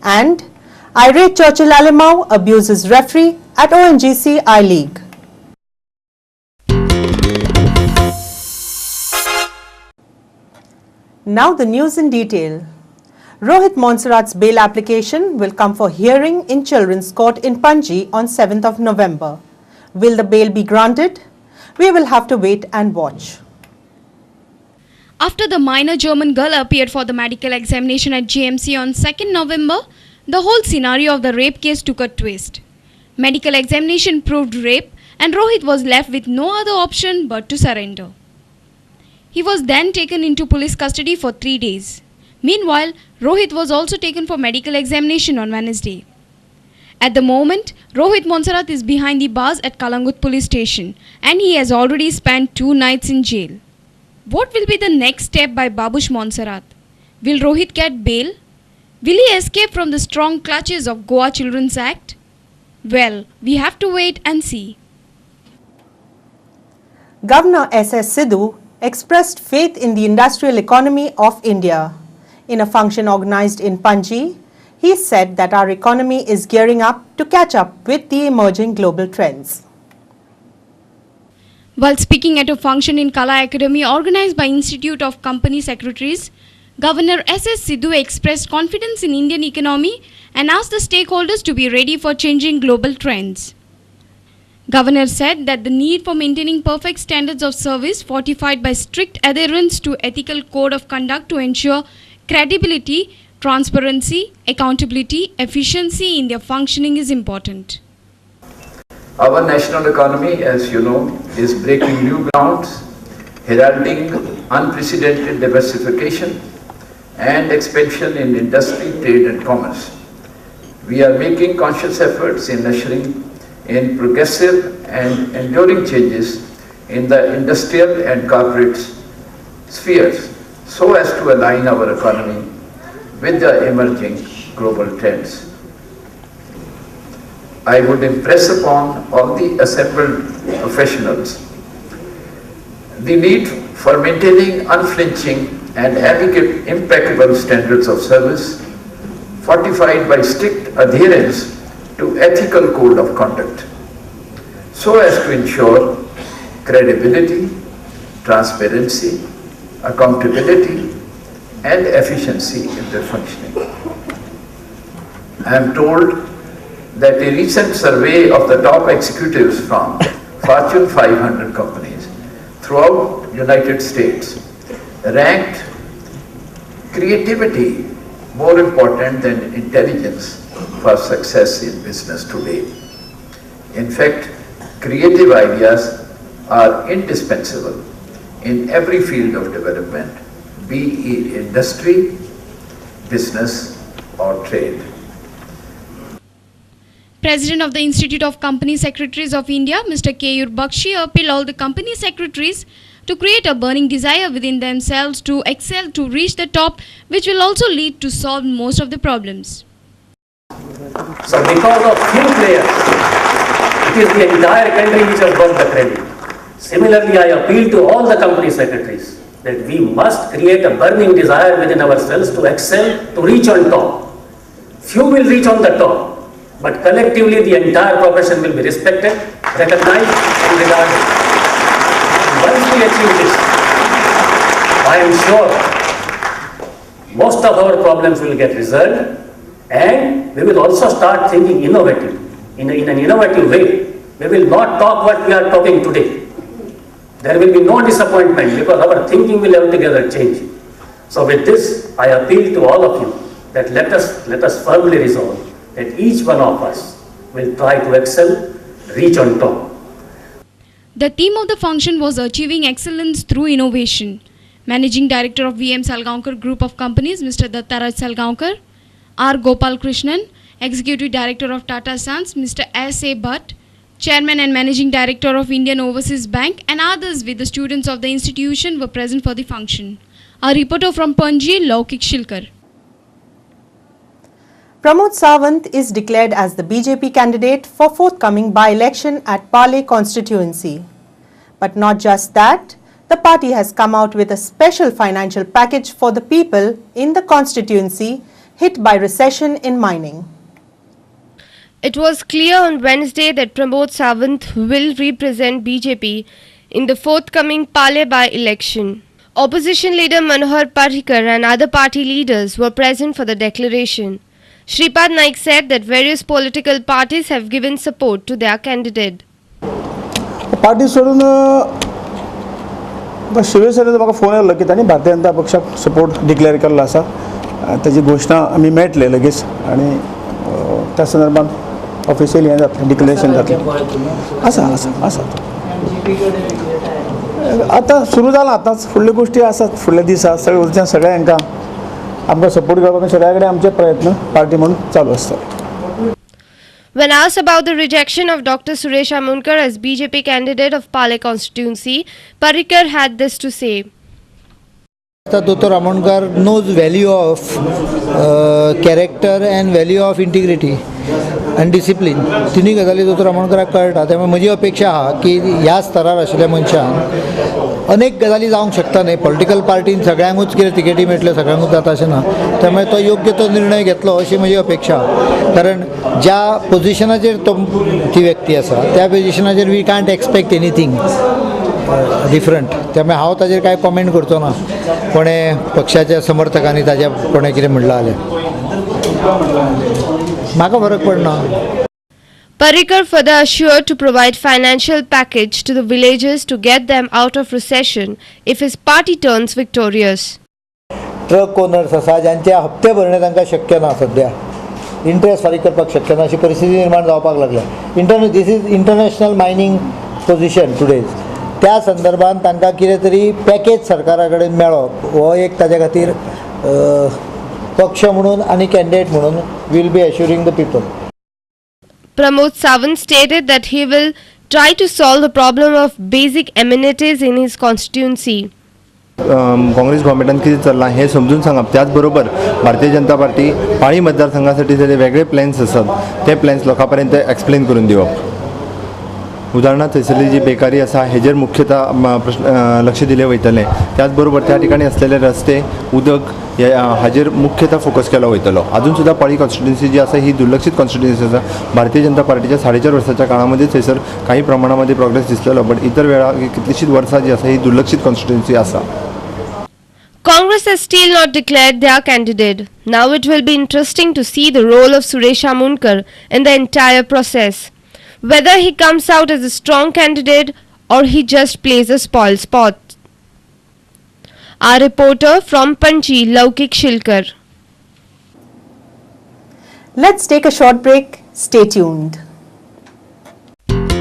And irate Churchill Alimau abuses referee at ONGC I-League. Now the news in detail. Rohit Monserrat's bail application will come for hearing in Children's Court in Panji on 7th of November. Will the bail be granted? We will have to wait and watch. After the minor German girl appeared for the medical examination at JMC on 2nd November, the whole scenario of the rape case took a twist. Medical examination proved rape and Rohit was left with no other option but to surrender. He was then taken into police custody for 3 days. Meanwhile, Rohit was also taken for medical examination on Wednesday. At the moment, Rohit Monserrat is behind the bars at Kalangut police station and he has already spent 2 nights in jail. What will be the next step by Babush Monserrat? Will Rohit get bail? Will he escape from the strong clutches of Goa Children's Act? Well, we have to wait and see. Governor S.S. Sidhu expressed faith in the industrial economy of India. In a function organized in Panji, he said that our economy is gearing up to catch up with the emerging global trends. While speaking at a function in Kala Academy organized by Institute of Company Secretaries, Governor S.S. Sidhu expressed confidence in Indian economy and asked the stakeholders to be ready for changing global trends. Governor said that the need for maintaining perfect standards of service fortified by strict adherence to ethical code of conduct to ensure credibility, transparency, accountability, efficiency in their functioning is important. Our national economy, as you know, is breaking new grounds, heralding unprecedented diversification and expansion in industry, trade and commerce. We are making conscious efforts in ushering in progressive and enduring changes in the industrial and corporate spheres so as to align our economy with the emerging global trends. I would impress upon all the assembled professionals the need for maintaining unflinching and impeccable standards of service, fortified by strict adherence to ethical code of conduct, so as to ensure credibility, transparency, accountability, and efficiency in their functioning. I am told that a recent survey of the top executives from Fortune 500 companies throughout United States ranked creativity more important than intelligence for success in business today. In fact, creative ideas are indispensable in every field of development, be it industry, business, or trade. President of the Institute of Company Secretaries of India, Mr. Keyur Bakshi, appealed all the company secretaries to create a burning desire within themselves to excel, to reach the top, which will also lead to solve most of the problems. So because of few players, it is the entire country which has got the credit. Similarly, I appeal to all the company secretaries that we must create a burning desire within ourselves to excel, to reach on top. Few will reach on the top, but collectively the entire profession will be respected, recognized and regarded. Once we achieve this, I am sure most of our problems will get resolved and we will also start thinking innovative, in an innovative way. We will not talk what we are talking today. There will be no disappointment because our thinking will altogether change. So with this, I appeal to all of you that let us firmly resolve that each one of us will try to excel, reach on top. The theme of the function was Achieving Excellence Through Innovation. Managing Director of VM Salgaonkar Group of Companies, Mr. Dattaraj Salgaonkar, R. Gopal Krishnan, Executive Director of Tata Sons, Mr. S. A. Bhatt, Chairman and Managing Director of Indian Overseas Bank, and others with the students of the institution were present for the function. A reporter from Panji, Laukik Shilkar. Pramod Sawant is declared as the BJP candidate for forthcoming by-election at Pale constituency. But not just that, the party has come out with a special financial package for the people in the constituency hit by recession in mining. It was clear on Wednesday that Pramod Sawant will represent BJP in the forthcoming Pale by-election. Opposition leader Manohar Parrikar and other party leaders were present for the declaration. Shripad Naik said that various political parties have given support to their candidate. Party सोडून शिवसेनेचो म्हाका phone येयल्लो की तांणी भारतीय जनता पक्षाक support declare केल्लो आसा. ताची घोशणा आमी मेळटले लगेच आनी त्या संदर्भात ऑफिशियली हें जातलें डिक्लेरेशन जातलें. आसा आसा आसा आतां सुरू जालां. आतांच फुडल्यो गोश्टी आसात फुडले दीस आसा सगळ्या सगळ्यांक आमकां सपोर्ट करपाक सगळ्या कडेन आमचे प्रयत्न पार्टी म्हणून चालू आसतात. When asked about the rejection of Dr. Suresh Amunkar as BJP candidate of Pale constituency, Parrikar had this to say. Dr. Amunkar knows value of character and value of integrity and discipline. तिन्ही गजाली दोतोर आमोणकराक कळटा. त्यामुळे म्हजी अपेक्षा आहा की ह्या स्तरार आशिल्ल्या मनशान अनेक गजाली जावंक शकता न्ही. पॉलिटिकल पार्टीन सगळ्यांकूच कितें तिकेटी मेळटल्यो सगळ्यांकूच जाता अशें ना. त्यामुळे तो योग्य तो निर्णय घेतलो अशी म्हजी अपेक्षा. कारण ज्या पोजिशनाचेर ती व्यक्ती आसा त्या पोजिशनाचेर we can't expect anything different. त्यामुळे हांव ताजेर कांय कॉमेंट करचो ना. कोणें पक्षाच्या समर्थकांनी ताच्या कोणें कितें म्हणलां जाल्यार म्हाका फरक पडना. Parrikar further assured to provide financial package to the villages to get them out of recession if his party turns victorious. Truck owners आसा ज्यांचे हप्ते भरणे तांकां शक्य ना सध्या. इंट्रस्ट फारीक करपाक शक्य ना अशी परिस्थिती निर्माण जावपाक लागल्या. This is international mining position today's. त्या संदर्भात तांकां कितें तरी पॅकेज सरकारा कडेन मेळप हो एक ताजे खातीर पक्ष म्हणून आनी कॅन्डिडेट म्हणून will be assuring the people. Pramod Sawant stated that he will try to solve the problem of basic amenities in his constituency. Congress गव्हर्मेंटान कितें चल्लां हें समजून सांगप. त्याच बरोबर भारतीय जनता पार्टी पाळी मतदारसंघासाठी जे वेगळे प्लॅन्स आसात ते प्लॅन्स लोकां पर्यंत एक्सप्लेन करून दिवप. उदाहरणार्थ थंयसरली जी बेकारी आसा हेजेर मुख्यतः लक्ष दिलें वयतलें. त्याच बरोबर त्या ठिकाणी असलेले रस्ते उदक हाजेर मुख्यतः फोकस केलो वयतलो. अजून सुद्धा पाळी कॉन्स्टिट्युन्सी जी आसा ही दुर्लक्षित कॉन्स्टिट्युन्सी आसा. भारतीय जनता पार्टीच्या 4.5 वर्षाच्या काळामध्ये थंयसर काही प्रमाणामध्ये प्रोग्रेस दिसलेलो बट इतर वेळा कितलीशीच वर्सां जी आसा ही दुर्लक्षित कॉन्स्टिट्युन्सी आसा. Congress has still not declared their candidate. Now it will be interesting to see the role of Suresh Amunkar in the entire process. Whether he comes out as a strong candidate or he just plays a spoil sport. Our reporter from Panji, Laukik Shilkar. Let's take a short break. Stay tuned.